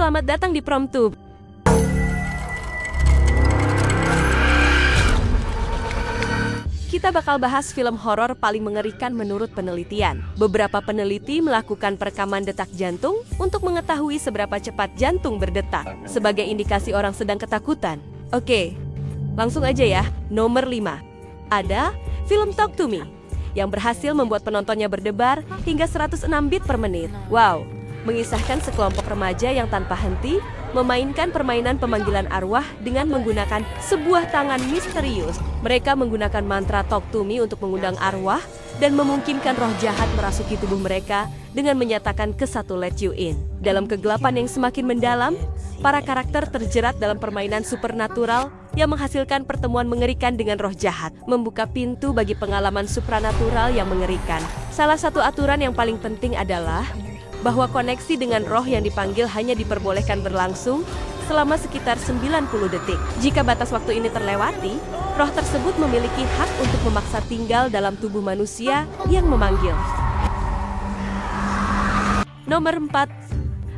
selamat datang di PromTube. Kita bakal bahas film horor paling mengerikan menurut penelitian. Beberapa peneliti melakukan perekaman detak jantung untuk mengetahui seberapa cepat jantung berdetak sebagai indikasi orang sedang ketakutan. Oke, langsung aja ya. Nomor 5. Ada film Talk to Me yang berhasil membuat penontonnya berdebar hingga 106 beat per menit. Wow, mengisahkan sekelompok remaja yang tanpa henti memainkan permainan pemanggilan arwah dengan menggunakan sebuah tangan misterius. Mereka menggunakan mantra Talk to Me untuk mengundang arwah dan memungkinkan roh jahat merasuki tubuh mereka dengan menyatakan ke satu let you in. Dalam kegelapan yang semakin mendalam, para karakter terjerat dalam permainan supernatural yang menghasilkan pertemuan mengerikan dengan roh jahat, membuka pintu bagi pengalaman supranatural yang mengerikan. Salah satu aturan yang paling penting adalah bahwa koneksi dengan roh yang dipanggil hanya diperbolehkan berlangsung selama sekitar 90 detik. Jika batas waktu ini terlewati, roh tersebut memiliki hak untuk memaksa tinggal dalam tubuh manusia yang memanggil. Nomor 4.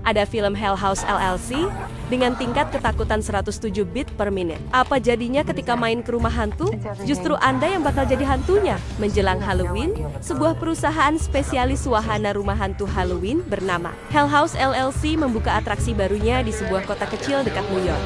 Ada film Hell House LLC dengan tingkat ketakutan 107 beat per menit. Apa jadinya ketika main ke rumah hantu? Justru Anda yang bakal jadi hantunya. Menjelang Halloween, sebuah perusahaan spesialis wahana rumah hantu Halloween bernama Hell House LLC membuka atraksi barunya di sebuah kota kecil dekat New York.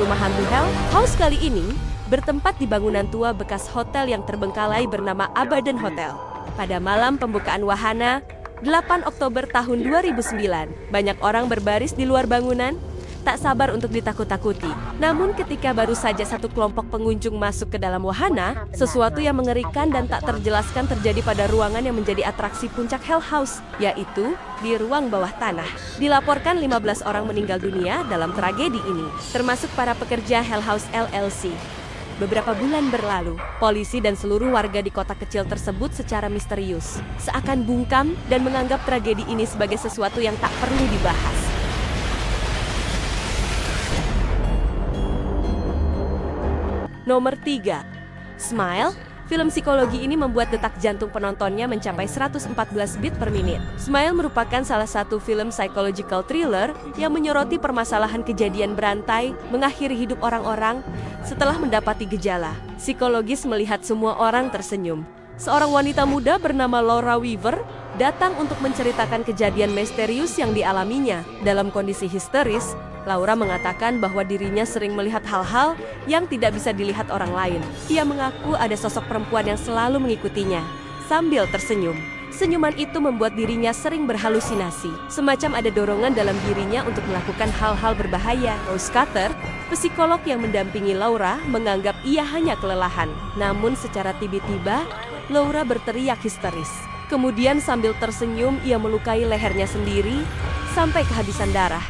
Rumah hantu Hell House kali ini bertempat di bangunan tua bekas hotel yang terbengkalai bernama Abaddon Hotel. Pada malam pembukaan wahana, 8 Oktober tahun 2009, banyak orang berbaris di luar bangunan, tak sabar untuk ditakut-takuti. Namun ketika baru saja satu kelompok pengunjung masuk ke dalam wahana, sesuatu yang mengerikan dan tak terjelaskan terjadi pada ruangan yang menjadi atraksi puncak Hell House, yaitu di ruang bawah tanah. Dilaporkan 15 orang meninggal dunia dalam tragedi ini, termasuk para pekerja Hell House LLC. Beberapa bulan berlalu, polisi dan seluruh warga di kota kecil tersebut secara misterius seakan bungkam dan menganggap tragedi ini sebagai sesuatu yang tak perlu dibahas. Nomor 3. Smile. Film psikologi ini membuat detak jantung penontonnya mencapai 114 beat per menit. Smile merupakan salah satu film psychological thriller yang menyoroti permasalahan kejadian berantai mengakhiri hidup orang-orang setelah mendapati gejala psikologis melihat semua orang tersenyum. Seorang wanita muda bernama Laura Weaver datang untuk menceritakan kejadian misterius yang dialaminya. Dalam kondisi histeris, Laura mengatakan bahwa dirinya sering melihat hal-hal yang tidak bisa dilihat orang lain. Ia mengaku ada sosok perempuan yang selalu mengikutinya, sambil tersenyum. Senyuman itu membuat dirinya sering berhalusinasi, semacam ada dorongan dalam dirinya untuk melakukan hal-hal berbahaya. Rose Carter, psikolog yang mendampingi Laura, menganggap ia hanya kelelahan. Namun secara tiba-tiba, Laura berteriak histeris. Kemudian sambil tersenyum, ia melukai lehernya sendiri sampai kehabisan darah.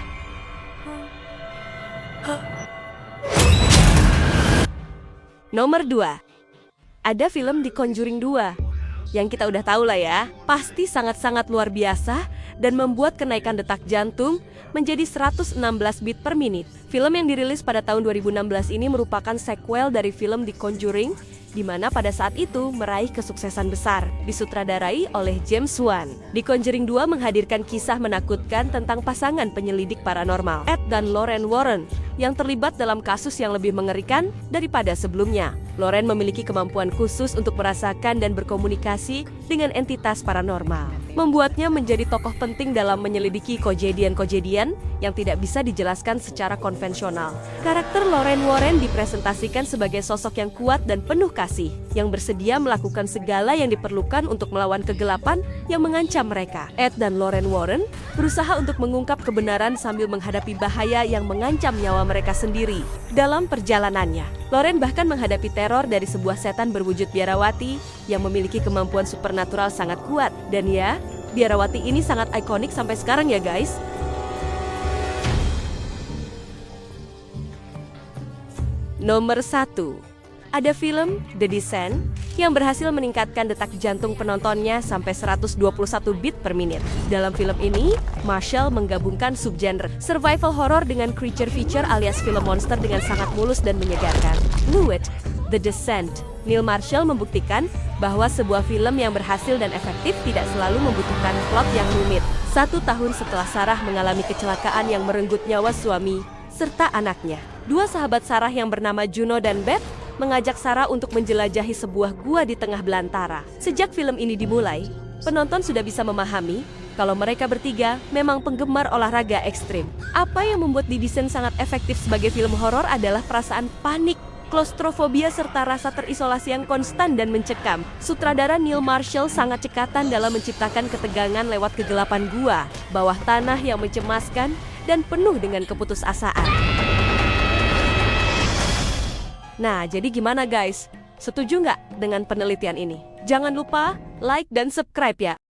Nomor 2. Ada film The Conjuring 2 yang kita udah tahu lah ya, pasti sangat-sangat luar biasa dan membuat kenaikan detak jantung menjadi 116 beat per menit. Film yang dirilis pada tahun 2016 ini merupakan sequel dari film The Conjuring, di mana pada saat itu meraih kesuksesan besar, disutradarai oleh James Wan. The Conjuring 2 menghadirkan kisah menakutkan tentang pasangan penyelidik paranormal, Ed dan Lorraine Warren, yang terlibat dalam kasus yang lebih mengerikan daripada sebelumnya. Lorraine memiliki kemampuan khusus untuk merasakan dan berkomunikasi dengan entitas paranormal, membuatnya menjadi tokoh penting dalam menyelidiki kejadian-kejadian yang tidak bisa dijelaskan secara konvensional. Karakter Lorraine Warren dipresentasikan sebagai sosok yang kuat dan penuh kasih, yang bersedia melakukan segala yang diperlukan untuk melawan kegelapan yang mengancam mereka. Ed dan Lorraine Warren berusaha untuk mengungkap kebenaran sambil menghadapi bahaya yang mengancam nyawa mereka sendiri. Dalam perjalanannya, Lorraine bahkan menghadapi teror dari sebuah setan berwujud biarawati yang memiliki kemampuan supernatural sangat kuat. Dan ya, biarawati ini sangat ikonik sampai sekarang ya guys. Nomor 1. Ada film The Descent yang berhasil meningkatkan detak jantung penontonnya sampai 121 beat per menit. Dalam film ini, Marshall menggabungkan subgenre survival horror dengan creature feature alias film monster dengan sangat mulus dan menyegarkan. Fluid, The Descent. Neil Marshall membuktikan bahwa sebuah film yang berhasil dan efektif tidak selalu membutuhkan plot yang rumit. 1 tahun setelah Sarah mengalami kecelakaan yang merenggut nyawa suami serta anaknya, dua sahabat Sarah yang bernama Juno dan Beth mengajak Sarah untuk menjelajahi sebuah gua di tengah belantara. Sejak film ini dimulai, penonton sudah bisa memahami kalau mereka bertiga memang penggemar olahraga ekstrim. Apa yang membuat The Descent sangat efektif sebagai film horor adalah perasaan panik, klaustrofobia serta rasa terisolasi yang konstan dan mencekam. Sutradara Neil Marshall sangat cekatan dalam menciptakan ketegangan lewat kegelapan gua, bawah tanah yang mencemaskan, dan penuh dengan keputusasaan. Nah, jadi gimana guys? Setuju nggak dengan penelitian ini? Jangan lupa like dan subscribe ya!